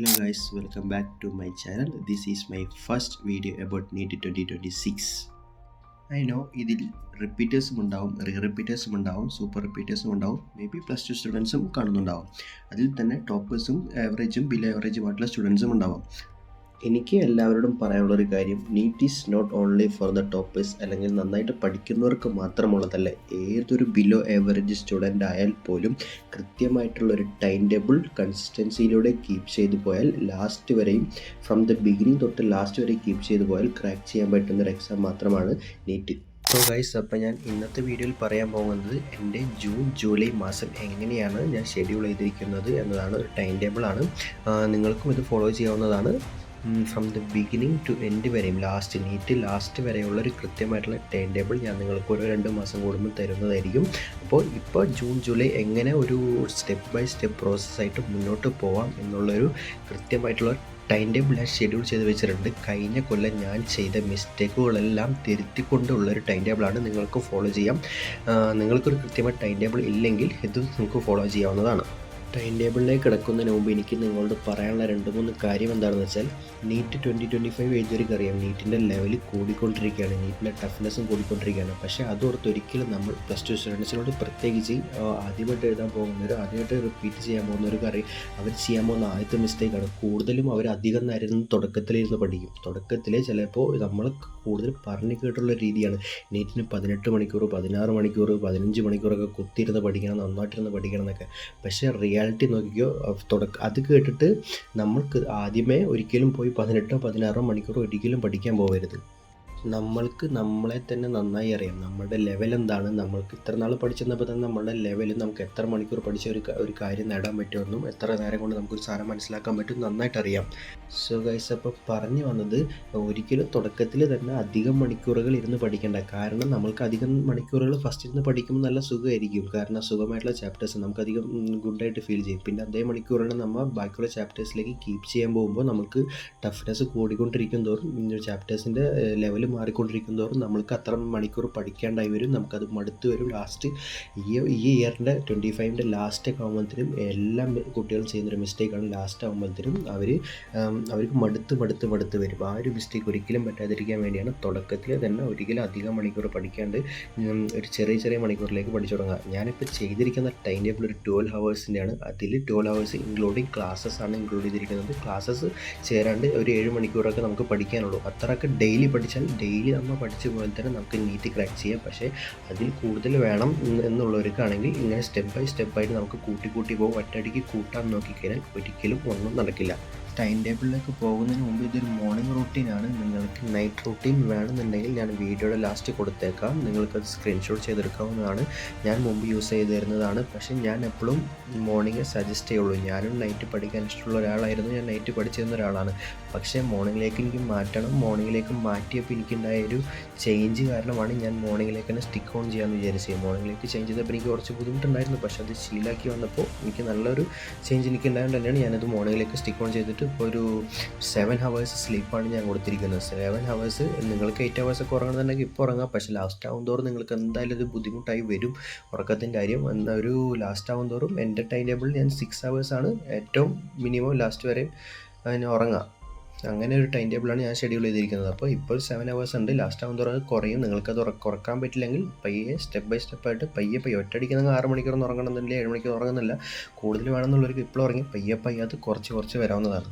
Hello guys, welcome back to my channel. This is my first video about NEET 2026. I know ഇതിൽ റിപ്പീറ്റേഴ്സും ഉണ്ടാവും, റിപ്പീറ്റേഴ്സും ഉണ്ടാവും, super റിപ്പീറ്റേഴ്സും ഉണ്ടാവും, may be +2 സ്റ്റുഡൻസും കാണുന്നുണ്ടാവും. അതിൽ തന്നെ ടോപ്പേഴ്സും ആവറേജും ബിലോ ആവറേജുമായിട്ടുള്ള സ്റ്റുഡൻസും ഉണ്ടാവും. എനിക്ക് എല്ലാവരോടും പറയാനുള്ളൊരു കാര്യം, NEET is not only for the toppers, അല്ലെങ്കിൽ നന്നായിട്ട് പഠിക്കുന്നവർക്ക് മാത്രമുള്ളതല്ല. ഏതൊരു ബിലോ ആവറേജ് സ്റ്റുഡൻ്റ് ആയാൽ പോലും കൃത്യമായിട്ടുള്ളൊരു ടൈം ടേബിൾ കൺസിസ്റ്റൻസിയിലൂടെ കീപ്പ് ചെയ്തു പോയാൽ ലാസ്റ്റ് വരെയും, ഫ്രം ദ ബിഗിനിങ് തൊട്ട് ലാസ്റ്റ് വരെ കീപ്പ് ചെയ്തു പോയാൽ ക്രാക്ക് ചെയ്യാൻ പറ്റുന്നൊരു എക്സാം മാത്രമാണ് നീറ്റ്. സോ ഗൈസ്, അപ്പോൾ ഞാൻ ഇന്നത്തെ വീഡിയോയിൽ പറയാൻ പോകുന്നത് എൻ്റെ ജൂൺ ജൂലൈ മാസം എങ്ങനെയാണ് ഞാൻ ഷെഡ്യൂൾ ചെയ്തിരിക്കുന്നത് എന്നതാണ്. ഒരു ടൈം ടേബിളാണ്, നിങ്ങൾക്കും ഇത് ഫോളോ ചെയ്യാവുന്നതാണ്. From the beginning to end വരെയും, നീറ്റ് ലാസ്റ്റ് വരെയുള്ളൊരു കൃത്യമായിട്ടുള്ള ടൈം ടേബിൾ ഞാൻ നിങ്ങൾക്ക് ഓരോ 2 മാസം കൂടുമ്പോൾ തരുന്നതായിരിക്കും. ഇപ്പോൾ ജൂൺ ജൂലൈ എങ്ങനെ ഒരു സ്റ്റെപ്പ് ബൈ സ്റ്റെപ്പ് പ്രോസസ്സായിട്ട് മുന്നോട്ട് പോവാം എന്നുള്ളൊരു കൃത്യമായിട്ടുള്ള ടൈം ടേബിൾ ഞാൻ ഷെഡ്യൂൾ ചെയ്ത് വെച്ചിട്ടുണ്ട്. കഴിഞ്ഞ കൊല്ലം ഞാൻ ചെയ്ത മിസ്റ്റേക്കുകളെല്ലാം തിരുത്തിക്കൊണ്ടുള്ളൊരു ടൈം ടേബിളാണ്. നിങ്ങൾക്ക് ഫോളോ ചെയ്യാം. നിങ്ങൾക്കൊരു കൃത്യമായ ടൈം ടേബിൾ ഇല്ലെങ്കിൽ ഇത് നിങ്ങൾക്ക് ഫോളോ ചെയ്യാവുന്നതാണ്. ടൈം ടേബിളിലേക്ക് കിടക്കുന്നതിന് മുമ്പ് എനിക്ക് നിങ്ങളോട് പറയാനുള്ള 2-3 കാര്യം എന്താണെന്ന് വെച്ചാൽ, നീറ്റ് 2025 എഴുതിയവർക്ക് അറിയാം, നീറ്റിൻ്റെ ലെവൽ കൂടിക്കൊണ്ടിരിക്കുകയാണ്, നീറ്റിൻ്റെ ടഫ്നെസ്സും കൂടിക്കൊണ്ടിരിക്കുകയാണ്. പക്ഷേ അതോർത്ത് ഒരിക്കലും നമ്മൾ +2 സ്റ്റുഡൻസിനോട്, പ്രത്യേകിച്ച് ആദ്യമായിട്ട് എഴുതാൻ പോകുന്നവർ, ആദ്യമായിട്ട് റിപ്പീറ്റ് ചെയ്യാൻ പോകുന്നവർക്ക് അറിയാം, അവർ ചെയ്യാൻ പോകുന്ന ആദ്യത്തെ മിസ്റ്റേക്കാണ്. കൂടുതലും അവർ അധികം നേരം തുടക്കത്തിലിരുന്ന് പഠിക്കും. തുടക്കത്തിൽ ചിലപ്പോൾ നമ്മൾ കൂടുതൽ പറഞ്ഞു കേട്ടുള്ള രീതിയാണ് നീറ്റിന് 18 മണിക്കൂർ, 16 മണിക്കൂർ, 15 മണിക്കൂറൊക്കെ കുത്തിയിരുന്ന് പഠിക്കണം, നന്നായിട്ടിരുന്ന് പഠിക്കണം എന്നൊക്കെ. പക്ഷേ റിയാലിറ്റി നോക്കിക്കോ, അത് കേട്ടിട്ട് നമ്മൾക്ക് ആദ്യമേ ഒരിക്കലും പോയി 18-16 മണിക്കൂർ ഒരിക്കലും പഠിക്കാൻ പോകരുത്. നമ്മൾക്ക് നമ്മളെ തന്നെ നന്നായി അറിയാം, നമ്മുടെ ലെവൽ എന്താണ്. നമ്മൾക്ക് ഇത്ര നാൾ പഠിച്ചപ്പോൾ തന്നെ നമ്മുടെ ലെവൽ, നമുക്ക് എത്ര മണിക്കൂർ പഠിച്ച ഒരു കാര്യം നേടാൻ പറ്റുമെന്നും എത്ര നേരം കൊണ്ട് നമുക്കൊരു സാധനം മനസ്സിലാക്കാൻ പറ്റും നന്നായിട്ട് അറിയാം. സോ ഗൈസ്, അപ്പോൾ പറഞ്ഞു വന്നത്, ഒരിക്കലും തുടക്കത്തിൽ തന്നെ അധികം മണിക്കൂറുകൾ ഇരുന്ന് പഠിക്കേണ്ട. കാരണം നമ്മൾക്ക് അധികം മണിക്കൂറുകൾ ഫസ്റ്റ് ഇരുന്ന് പഠിക്കുമ്പോൾ നല്ല സുഖമായിരിക്കും. കാരണം സുഖമായിട്ടുള്ള ചാപ്റ്റേഴ്സ് നമുക്കധികം ഗുഡായിട്ട് ഫീൽ ചെയ്യും. പിന്നെ അതേ മണിക്കൂറുകൾ നമ്മൾ ബാക്കിയുള്ള ചാപ്റ്റേഴ്സിലേക്ക് കീപ്പ് ചെയ്യാൻ പോകുമ്പോൾ നമുക്ക് ടഫ്നെസ് കൂടിക്കൊണ്ടിരിക്കും തോറും, ചാപ്റ്റേഴ്സിൻ്റെ ലെവൽ മാറിക്കൊണ്ടിരിക്കും തോറും നമ്മൾക്ക് അത്ര മണിക്കൂർ പഠിക്കേണ്ടായി വരും. നമുക്കത് മടുത്ത് വരും. ലാസ്റ്റ് ഈ ഇയറിൻ്റെ 25ൻ്റെ ലാസ്റ്റ് ഒക്കെ ആകുമ്പോഴത്തേനും എല്ലാ കുട്ടികളും ചെയ്യുന്നൊരു മിസ്റ്റേക്കാണ്. ലാസ്റ്റ് ആകുമ്പോഴത്തേനും അവർക്ക് മടുത്ത് വരും. ആ ഒരു മിസ്റ്റേക്ക് ഒരിക്കലും പറ്റാതിരിക്കാൻ വേണ്ടിയാണ് തുടക്കത്തിൽ തന്നെ ഒരിക്കലും അധികം മണിക്കൂർ പഠിക്കാണ്ട് ഒരു ചെറിയ മണിക്കൂറിലേക്ക് പഠിച്ചു തുടങ്ങുക. ഞാനിപ്പോൾ ചെയ്തിരിക്കുന്ന ടൈം ടേബിൾ ഒരു 12 ഹവേഴ്സിൻ്റെയാണ്. അതിൽ 12 ഹവേഴ്സ് ഇൻക്ലൂഡിങ് ക്ലാസ്സസ് ആണ് ഇൻക്ലൂഡ് ചെയ്തിരിക്കുന്നത്. ക്ലാസ്സസ് ചേരാണ്ട് ഒരു 7 മണിക്കൂറൊക്കെ നമുക്ക് പഠിക്കാനുള്ളൂ. അത്രയൊക്കെ ഡെയിലി പഠിച്ചാൽ, ഡെയിലി നമ്മൾ പഠിച്ച പോലെ തന്നെ നമുക്ക് നീറ്റ് ക്രാക്ക് ചെയ്യാം. പക്ഷേ അതിൽ കൂടുതൽ വേണം എന്നുള്ളവർക്കാണെങ്കിൽ ഇങ്ങനെ സ്റ്റെപ്പ് ബൈ സ്റ്റെപ്പായിട്ട് നമുക്ക് കൂട്ടി പോകും. ഒറ്റയടിക്ക് കൂട്ടാൻ നോക്കിക്കഴിഞ്ഞാൽ ഒരിക്കലും ഒന്നും നടക്കില്ല. ടൈം ടേബിളിലേക്ക് പോകുന്നതിന് മുമ്പ് ഇതൊരു മോർണിംഗ് റൂട്ടീനാണ്. നിങ്ങൾക്ക് നൈറ്റ് റൂട്ടീൻ വേണമെന്നുണ്ടെങ്കിൽ ഞാൻ വീഡിയോയുടെ ലാസ്റ്റ് കൊടുത്തേക്കാം, നിങ്ങൾക്കത് സ്ക്രീൻഷോട്ട് ചെയ്തെടുക്കാവുന്നതാണ്. ഞാൻ മുമ്പ് യൂസ് ചെയ്ത് തരുന്നതാണ്. പക്ഷേ ഞാൻ എപ്പോഴും മോർണിംഗ് സജസ്റ്റ് ചെയ്യുള്ളൂ. ഞാനും നൈറ്റ് പഠിക്കാൻ ഇഷ്ടമുള്ള ഒരാളായിരുന്നു, ഞാൻ നൈറ്റ് പഠിച്ചിരുന്ന ഒരാളാണ്. പക്ഷേ മോർണിംഗിലേക്ക് എനിക്ക് മാറ്റണം. മോർണിംഗിലേക്ക് മാറ്റിയപ്പോൾ എനിക്കുണ്ടായ ഒരു ചേഞ്ച് കാരണമാണ് ഞാൻ മോർണിംഗിലേക്ക് തന്നെ സ്റ്റിക്ക് ഓൺ ചെയ്യാമെന്ന് വിചാരിച്ചത്. മോർണിംഗിലേക്ക് ചേഞ്ച് ചെയ്തപ്പോൾ എനിക്ക് കുറച്ച് ബുദ്ധിമുട്ടുണ്ടായിരുന്നു. പക്ഷേ അത് ശീലാക്കി വന്നപ്പോൾ എനിക്ക് നല്ലൊരു ചേഞ്ച് എനിക്കുണ്ടായതുകൊണ്ട് തന്നെയാണ് ഞാനത് മോർണിംഗിലേക്ക് സ്റ്റിക്ക് ഓൺ ചെയ്തിട്ട് ഇപ്പോൾ ഒരു 7 ഹവേഴ്സ് സ്ലീപ്പാണ് ഞാൻ കൊടുത്തിരിക്കുന്നത്. 7 ഹവേഴ്സ്. നിങ്ങൾക്ക് 8 ഹവേഴ്സ് ഒക്കെ ഉറങ്ങുന്നുണ്ടെങ്കിൽ ഇപ്പോൾ ഉറങ്ങാം. പക്ഷേ ലാസ്റ്റ് ആവും തോറും നിങ്ങൾക്ക് എന്തായാലും ഇത് ബുദ്ധിമുട്ടായി വരും, ഉറക്കത്തിൻ്റെ കാര്യം. ഒരു ലാസ്റ്റ് ആവും തോറും എൻ്റെ ടൈം ടേബിളിൽ ഞാൻ 6 ഹവേഴ്സാണ് ഏറ്റവും മിനിമം ലാസ്റ്റ് വരെ അതിന് ഉറങ്ങാം. അങ്ങനെ ഒരു ടൈം ടേബിളാണ് ഞാൻ ഷെഡ്യൂൾ ചെയ്തിരിക്കുന്നത്. അപ്പോൾ ഇപ്പോൾ 7 ഹവേഴ്സ് ഉണ്ട്. ലാസ്റ്റ് ആവും തോറും അത് കുറയും. നിങ്ങൾക്കത് കുറക്കാൻ പറ്റില്ലെങ്കിൽ പയ്യെ സ്റ്റെപ്പ് ബൈ സ്റ്റെപ്പായിട്ട് പയ്യെ ഒറ്റയടിക്ക് നിങ്ങൾ 6 മണിക്കൂർ ഉറങ്ങണമെന്നില്ല, 7 മണിക്കൂർ ഉറങ്ങുന്നില്ല. കൂടുതൽ വേണമെന്നുള്ളവർക്ക് ഇപ്പോൾ ഉറങ്ങി പയ്യെ അത് കുറച്ച് വരാവുന്നതാണ്.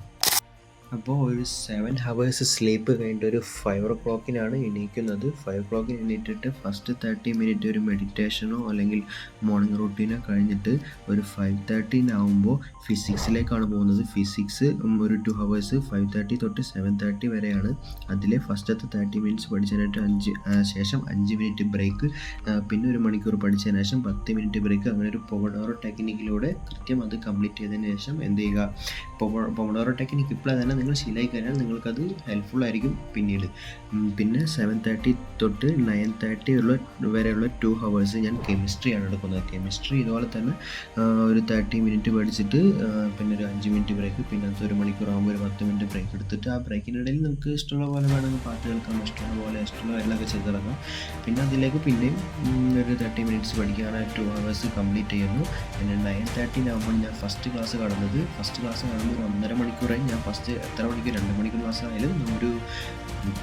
അപ്പോൾ ഒരു 7 ഹവേഴ്സ് സ്ലീപ്പ് കഴിഞ്ഞിട്ട് ഒരു 5 o'clock എണീക്കുന്നത്. 5 o'clock എണീറ്റിട്ട് ഫസ്റ്റ് 30 മിനിറ്റ് ഒരു മെഡിറ്റേഷനോ അല്ലെങ്കിൽ മോർണിംഗ് റൂട്ടീനോ കഴിഞ്ഞിട്ട് ഒരു 5:30 ആകുമ്പോൾ ഫിസിക്സിലേക്കാണ് പോകുന്നത്. ഫിസിക്സ് ഒരു 2 ഹവേഴ്സ്, 5:30 തൊട്ട് 7:30 വരെയാണ്. അതിലെ ഫസ്റ്റത്തെ 30 മിനിറ്റ്സ് പഠിച്ചതിനായിട്ട് ശേഷം 5 മിനിറ്റ് ബ്രേക്ക്, പിന്നെ 1 മണിക്കൂർ പഠിച്ചതിന് ശേഷം 10 മിനിറ്റ് ബ്രേക്ക്. അങ്ങനെ ഒരു പൊമഡോറോ ടെക്നിക്കിലൂടെ കൃത്യം അത് കംപ്ലീറ്റ് ചെയ്തതിന് ശേഷം എന്ത് ചെയ്യുക, പൊമഡോറോ ടെക്നിക്ക് ഇപ്പോൾ തന്നെ നിങ്ങൾ ശീലമായി കഴിഞ്ഞാൽ നിങ്ങൾക്കത് ഹെൽപ്ഫുൾ ആയിരിക്കും പിന്നീട്. പിന്നെ 7:30 തൊട്ട് 9:30 വരെയുള്ള 2 hours ഞാൻ കെമിസ്ട്രിയാണ് എടുക്കുന്നത്. കെമിസ്ട്രി ഇതുപോലെ തന്നെ ഒരു 30 മിനിറ്റ് പഠിച്ചിട്ട് പിന്നെ ഒരു 5 മിനിറ്റ് ബ്രേക്ക്, പിന്നെ അത് 1 മണിക്കൂറാകുമ്പോൾ ഒരു 10 മിനിറ്റ് ബ്രേക്ക് എടുത്തിട്ട് ആ ബ്രേക്കിനിടയിൽ നിങ്ങൾക്ക് ഇഷ്ടമുള്ള പോലെ വേണമെങ്കിൽ പാട്ട് കേൾക്കാം, ഇഷ്ടമുള്ള പോലെ ഇഷ്ടമുള്ള കാര്യങ്ങളൊക്കെ ചെയ്ത് തുടങ്ങാം. പിന്നെ അതിലേക്ക് പിന്നെയും ഒരു 30 മിനിറ്റ്സ് പഠിക്കുകയാണ്. 2 hours കംപ്ലീറ്റ് ചെയ്യുന്നു. പിന്നെ 9:30 ആകുമ്പോൾ ഞാൻ ഫസ്റ്റ് ക്ലാസ് കാണുന്നത്. ഫസ്റ്റ് ക്ലാസ് കാണുമ്പോൾ ഒരു 1.5 മണിക്കൂറായി. ഞാൻ ഫസ്റ്റ് എത്ര മണിക്കൂർ 2 മണിക്കൂർ ക്ലാസ് ആയാലും ഒരു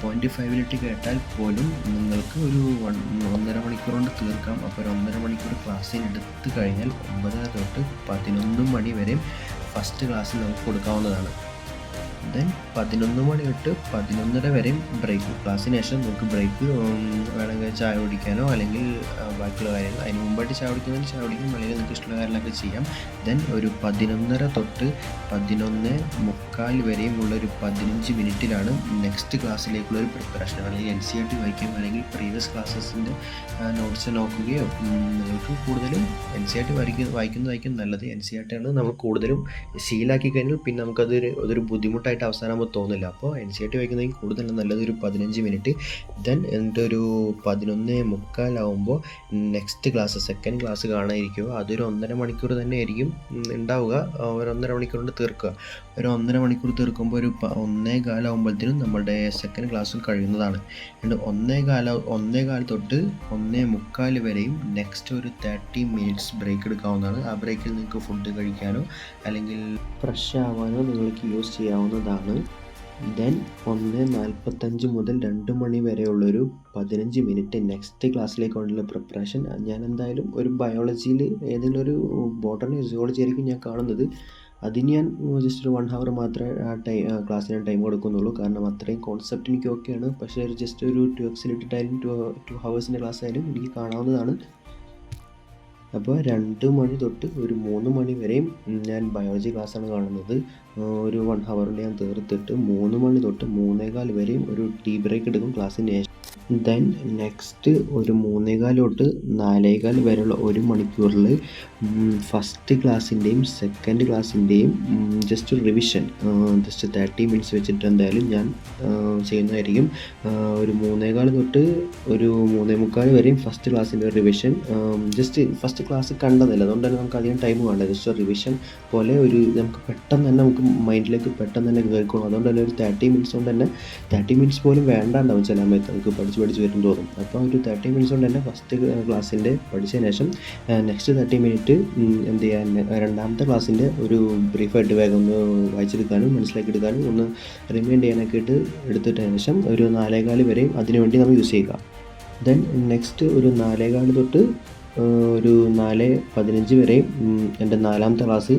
0.5 മിനിറ്റ് കേട്ടാൽ പോലും നിങ്ങൾക്ക് ഒരു 1.5 മണിക്കൂർ കൊണ്ട് തീർക്കാം. അപ്പോൾ ഒരു 1.5 മണിക്കൂർ ക്ലാസ്സിന് എടുത്ത് കഴിഞ്ഞാൽ 9 തൊട്ട് 11 മണി വരെയും ഫസ്റ്റ് ക്ലാസ്സിൽ നമുക്ക് കൊടുക്കാവുന്നതാണ്. ദെൻ 11 മണി തൊട്ട് 11:30 വരെയും ബ്രേക്ക്. ക്ലാസ്സിന് ശേഷം നമുക്ക് ബ്രേക്ക് വേണമെങ്കിൽ ചായ കുടിക്കാനോ അല്ലെങ്കിൽ ബാക്കിയുള്ള കാര്യങ്ങൾ, അതിന് മുമ്പായിട്ട് ചായ കുടിക്കുന്നതിന് ചായ കുടിക്കും, അല്ലെങ്കിൽ നിങ്ങൾക്ക് ഇഷ്ടമുള്ള കാര്യങ്ങളൊക്കെ ചെയ്യാം. ദെൻ ഒരു 11:30 തൊട്ട് 11:45 വരെയും ഉള്ളൊരു 15 മിനിറ്റിലാണ് നെക്സ്റ്റ് ക്ലാസ്സിലേക്കുള്ളൊരു പ്രിപ്പറേഷൻ. അല്ലെങ്കിൽ NCERT വായിക്കുകയോ അല്ലെങ്കിൽ പ്രീവിയസ് ക്ലാസ്സസിൻ്റെ നോട്ട്സ് നോക്കുകയോ, നിങ്ങൾക്ക് കൂടുതലും NCERT വായിക്കുന്നതായിരിക്കും നല്ലത്. NCERT ആണ് നമ്മൾ കൂടുതലും ശീലമാക്കി കഴിഞ്ഞാൽ പിന്നെ നമുക്കതൊരു ബുദ്ധിമുട്ടായിട്ട് അവസാനമാകുമ്പോൾ തോന്നില്ല. അപ്പോൾ NCERT വായിക്കുന്നതെങ്കിൽ കൂടുതൽ നല്ലത് ഒരു 15 മിനിറ്റ്. ദെൻ എന്നിട്ട് ഒരു 11:45 ആകുമ്പോൾ നെക്സ്റ്റ് ക്ലാസ്, സെക്കൻഡ് ക്ലാസ് കാണാതിരിക്കുക. അതൊരു 1.5 മണിക്കൂർ തന്നെ ആയിരിക്കും ഉണ്ടാവുക. ഒരു 1.5 മണിക്കൂർ കൊണ്ട് തീർക്കുക. ഒരു 1.5 മണിക്കൂർ തീർക്കുമ്പോൾ ഒരു 1:15 ആകുമ്പോഴത്തേനും നമ്മളുടെ സെക്കൻഡ് ക്ലാസ്സും കഴിയുന്നതാണ്. എന്നിട്ട് 1:15 തൊട്ട് 1:45 വരെയും നെക്സ്റ്റ് ഒരു 30 മിനിറ്റ്സ് ബ്രേക്ക് എടുക്കാവുന്നതാണ്. ആ ബ്രേക്കിൽ നിങ്ങൾക്ക് ഫുഡ് കഴിക്കാനോ അല്ലെങ്കിൽ ഫ്രഷ് ആവാനോ നിങ്ങൾക്ക് യൂസ് ചെയ്യാവുന്നതാണ്. ദെൻ 1:45 മുതൽ 2 മണി വരെയുള്ളൊരു 15 മിനിറ്റ് നെക്സ്റ്റ് ക്ലാസ്സിലേക്കുള്ള പ്രിപ്പറേഷൻ. ഞാൻ എന്തായാലും ഒരു ബയോളജിയിൽ ഏതെങ്കിലും ഒരു ബോട്ടണി സുവോളജി ആയിരിക്കും ഞാൻ കാണുന്നത്. അതിന് ഞാൻ ജസ്റ്റ് ഒരു 1 hour മാത്രമേ ആ ക്ലാസ്സിന് ടൈം കൊടുക്കുന്നുള്ളൂ. കാരണം അത്രയും കോൺസെപ്റ്റ് എനിക്ക് ഓക്കെയാണ്. പക്ഷേ ജസ്റ്റ് ഒരു 2 ഇട്ടിട്ടായാലും 2 hours ക്ലാസ് ആയാലും എനിക്ക് കാണാവുന്നതാണ്. അപ്പോൾ 2 മണി തൊട്ട് ഒരു 3 മണി വരെയും ഞാൻ ബയോളജി ക്ലാസ്സാണ് കാണുന്നത്. ഒരു 1 hour ഞാൻ തീർത്തിട്ട് 3 മണി തൊട്ട് 3:15 വരെയും ഒരു ടീ ബ്രേക്ക് എടുക്കും ക്ലാസ്സിന് ശേഷം. ദെൻ നെക്സ്റ്റ് ഒരു 3:15 തൊട്ട് 4:15 വരെയുള്ള 1 മണിക്കൂറിൽ ഫസ്റ്റ് ക്ലാസ്സിൻ്റെയും സെക്കൻഡ് ക്ലാസ്സിൻ്റെയും ജസ്റ്റ് ഒരു റിവിഷൻ, ജസ്റ്റ് 30 മിനിറ്റ്സ് വെച്ചിട്ട് എന്തായാലും ഞാൻ ചെയ്യുന്നതായിരിക്കും. ഒരു 3:15 തൊട്ട് ഒരു 3:45 വരെയും ഫസ്റ്റ് ക്ലാസ്സിൻ്റെ റിവിഷൻ. ജസ്റ്റ് ഫസ്റ്റ് ക്ലാസ് കണ്ടതല്ല, അതുകൊണ്ട് തന്നെ നമുക്ക് അധികം ടൈം വേണ്ട. ജസ്റ്റ് റിവിഷൻ പോലെ നമുക്ക് പെട്ടെന്ന് തന്നെ നമുക്ക് മൈൻഡിലേക്ക് പെട്ടെന്ന് തന്നെ കയറിക്കോളും. അതുകൊണ്ട് തന്നെ ഒരു 30 മിനിറ്റ്സ് കൊണ്ട് തന്നെ 30 മിനിറ്റ്സ് പോലും വേണ്ടാണ്ടാവും ചില സമയത്ത് നമുക്ക് പഠിച്ച് വരും തോറും. അപ്പോൾ ഒരു 30 മിനിറ്റ്സ് കൊണ്ട് തന്നെ ഫസ്റ്റ് ക്ലാസ്സിൻ്റെ പഠിച്ചതിന് ശേഷം നെക്സ്റ്റ് 30 മിനിറ്റ് എന്ത് ചെയ്യാൻ, രണ്ടാമത്തെ ക്ലാസ്സിൻ്റെ ഒരു ബ്രീഫായിട്ട് വേഗം ഒന്ന് വായിച്ചെടുക്കാനും മനസ്സിലാക്കി എടുക്കാനും ഒന്ന് റിമൈൻഡ് ചെയ്യാനൊക്കെ എടുത്തിട്ടതിന് ശേഷം ഒരു 4:15 വരെയും അതിനുവേണ്ടി നമ്മൾ യൂസ് ചെയ്യുക. ദെൻ നെക്സ്റ്റ് ഒരു 4:15 തൊട്ട് ഒരു 4:15 വരെയും എൻ്റെ 4ാമത്തെ ക്ലാസ്,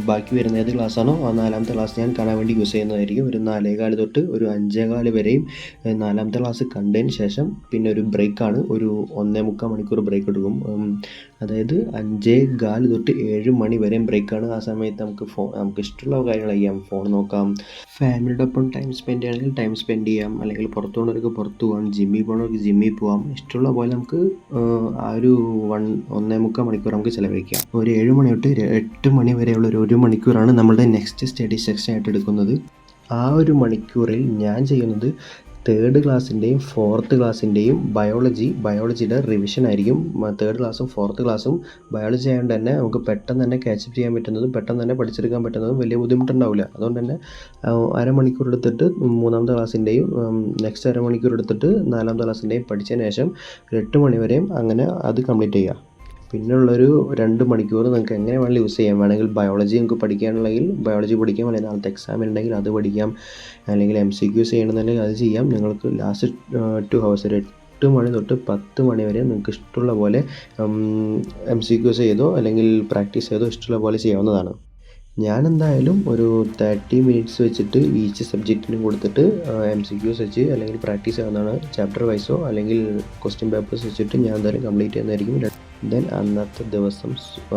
ബാക്കി വരുന്ന ഏത് ക്ലാസ്സാണോ ആ 4ാമത്തെ ക്ലാസ് ഞാൻ കാണാൻ വേണ്ടി യൂസ് ചെയ്യുന്നതായിരിക്കും. ഒരു 4:15 തൊട്ട് ഒരു 5:15 വരെയും 4ാമത്തെ ക്ലാസ് കണ്ടതിന് ശേഷം പിന്നെ ഒരു ബ്രേക്കാണ്. ഒരു 1.25 മണിക്കൂർ ബ്രേക്ക് എടുക്കും. അതായത് 5:15 തൊട്ട് 7 മണി വരെയും ബ്രേക്കാണ്. ആ സമയത്ത് നമുക്ക് ഇഷ്ടമുള്ള കാര്യങ്ങൾ ചെയ്യാം. ഫോൺ നോക്കാം, ഫാമിലിയോടൊപ്പം ടൈം സ്പെൻഡ് ചെയ്യണമെങ്കിൽ ടൈം സ്പെൻഡ് ചെയ്യാം, അല്ലെങ്കിൽ പുറത്തു പോകുന്നവർക്ക് പുറത്ത് പോകാം, ജിമ്മിൽ പോകുന്നവർക്ക് ജിമ്മിൽ പോകാം. ഇഷ്ടമുള്ള പോലെ നമുക്ക് ആ ഒരു 1.25 മണിക്കൂർ നമുക്ക് ചിലവഴിക്കാം. ഒരു 7 മണി തൊട്ട് 8 മണി വരെയുള്ള ഒരു 1 മണിക്കൂറാണ് നമ്മളുടെ നെക്സ്റ്റ് സ്റ്റഡി സെക്ഷൻ ആയിട്ട് എടുക്കുന്നത്. ആ ഒരു മണിക്കൂറിൽ ഞാൻ ചെയ്യുന്നത് 3rd ക്ലാസ്സിൻ്റെയും 4th ക്ലാസ്സിൻ്റെയും ബയോളജിയുടെ റിവിഷൻ ആയിരിക്കും. 3rd ക്ലാസ്സും 4th ക്ലാസ്സും ബയോളജി ആയതുകൊണ്ട് തന്നെ നമുക്ക് പെട്ടെന്ന് തന്നെ ക്യാച്ചപ്പ് ചെയ്യാൻ പറ്റുന്നതും പെട്ടെന്ന് തന്നെ പഠിച്ചെടുക്കാൻ പറ്റുന്നതും വലിയ ബുദ്ധിമുട്ടുണ്ടാവില്ല. അതുകൊണ്ട് തന്നെ അരമണിക്കൂർ എടുത്തിട്ട് 3ാമത്തെ ക്ലാസ്സിൻ്റെയും നെക്സ്റ്റ് അരമണിക്കൂർ എടുത്തിട്ട് 4ാമത്തെ ക്ലാസ്സിൻ്റെയും പഠിച്ചതിന് ശേഷം 8 മണി വരെയും അങ്ങനെ അത് കംപ്ലീറ്റ് ചെയ്യുക. പിന്നുള്ളൊരു 2 മണിക്കൂർ നിങ്ങൾക്ക് എങ്ങനെ വേണമെങ്കിലും യൂസ് ചെയ്യാം. വേണമെങ്കിൽ ബയോളജി നിങ്ങൾക്ക് പഠിക്കുകയാണെങ്കിൽ ബയോളജി പഠിക്കാം, അല്ലെങ്കിൽ നാളത്തെ എക്സാം ഉണ്ടെങ്കിൽ അത് പഠിക്കാം, അല്ലെങ്കിൽ MCQs ചെയ്യണമെന്നുണ്ടെങ്കിൽ അത് ചെയ്യാം. നിങ്ങൾക്ക് ലാസ്റ്റ് 2 hours ഒരു 8 മണി തൊട്ട് 10 മണി വരെ നിങ്ങൾക്ക് ഇഷ്ടമുള്ള പോലെ MCQs ചെയ്തോ അല്ലെങ്കിൽ പ്രാക്ടീസ് ചെയ്തോ ഇഷ്ടമുള്ള പോലെ ചെയ്യാവുന്നതാണ്. ഞാൻ എന്തായാലും ഒരു 30 മിനിറ്റ്സ് വെച്ചിട്ട് ഈച്ച് സബ്ജക്റ്റിനും കൊടുത്തിട്ട് MCQs വെച്ച് അല്ലെങ്കിൽ പ്രാക്ടീസ് ചെയ്യുന്നതാണ്. ചാപ്റ്റർ വൈസോ അല്ലെങ്കിൽ ക്വസ്റ്റ്യൻ പേപ്പേഴ്സ് വെച്ചിട്ട് ഞാൻ എന്തായാലും കംപ്ലീറ്റ് ചെയ്യുന്നതായിരിക്കും. ദെൻ അന്നത്തെ ദിവസം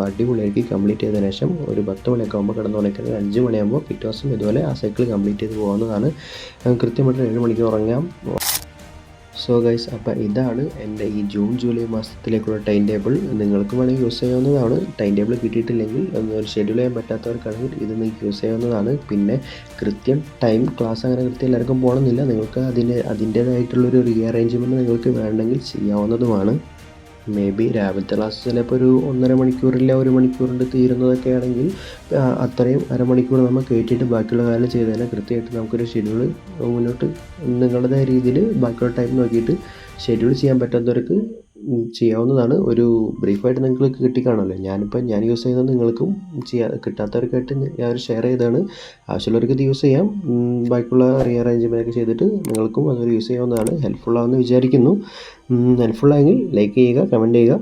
അടിപൊളിയാക്കി കംപ്ലീറ്റ് ചെയ്തതിനു ശേഷം ഒരു 10 മണിയൊക്കെ ആകുമ്പോൾ കിടന്ന് ഉറക്കുന്നത് 5 മണിയാകുമ്പോൾ പിറ്റേ ദിവസം ഇതുപോലെ ആ സൈക്കിൾ കംപ്ലീറ്റ് ചെയ്ത് പോകുന്നതാണ്. കൃത്യമായിട്ട് 7 മണിക്ക് ഉറങ്ങാം. സോ ഗൈസ്, അപ്പോൾ ഇതാണ് എൻ്റെ ഈ ജൂൺ ജൂലൈ മാസത്തിലേക്കുള്ള ടൈം ടേബിൾ. നിങ്ങൾക്ക് വേണമെങ്കിൽ യൂസ് ചെയ്യാവുന്നതാണ്. ടൈം ടേബിൾ കിട്ടിയിട്ടില്ലെങ്കിൽ ഒരു ഷെഡ്യൂൾ ചെയ്യാൻ പറ്റാത്തവർക്കാണെങ്കിൽ ഇത് നിങ്ങൾക്ക് യൂസ് ചെയ്യാവുന്നതാണ്. പിന്നെ കൃത്യം ടൈം ക്ലാസ് അങ്ങനെ കൃത്യം എല്ലാവർക്കും പോകണമെന്നില്ല. നിങ്ങൾക്ക് അതിൻ്റേതായിട്ടുള്ളൊരു റീഅറേഞ്ച്മെൻറ്റ് നിങ്ങൾക്ക് വേണമെങ്കിൽ ചെയ്യാവുന്നതുമാണ്. മേ ബി രാവിലത്തെ ക്ലാസ് ചിലപ്പോൾ ഒരു 1.5 മണിക്കൂറില്ല 1 മണിക്കൂറിൻ്റെ തീരുന്നതൊക്കെ ആണെങ്കിൽ അത്രയും അരമണിക്കൂർ നമ്മൾ കയറ്റിയിട്ട് ബാക്കിയുള്ള കാര്യം ചെയ്ത് തന്നെ കൃത്യമായിട്ട് നമുക്കൊരു ഷെഡ്യൂൾ മുന്നോട്ട് നിങ്ങളുടേതായ രീതിയിൽ ബാക്കിയുള്ള ടൈം നോക്കിയിട്ട് ഷെഡ്യൂൾ ചെയ്യാൻ പറ്റാത്തവർക്ക് ചെയ്യാവുന്നതാണ്. ഒരു ബ്രീഫായിട്ട് നിങ്ങൾക്ക് കിട്ടിക്കാണല്ലോ. ഞാൻ യൂസ് ചെയ്യുന്നത് നിങ്ങൾക്കും കിട്ടാത്തവർക്കായിട്ട് ഞാൻ ഷെയർ ചെയ്തതാണ്. ആവശ്യമുള്ളവർക്ക് ഇത് യൂസ് ചെയ്യാം. ബാക്കിയുള്ള റീഅറേഞ്ച്മെൻ്റ് ഒക്കെ ചെയ്തിട്ട് നിങ്ങൾക്കും അതൊരു യൂസ് ചെയ്യാവുന്നതാണ്. ഹെൽപ്ഫുള്ളാണെന്ന് വിചാരിക്കുന്നു. ഹെൽപ്ഫുള്ളായെങ്കിൽ ലൈക്ക് ചെയ്യുക, കമൻറ്റ് ചെയ്യുക.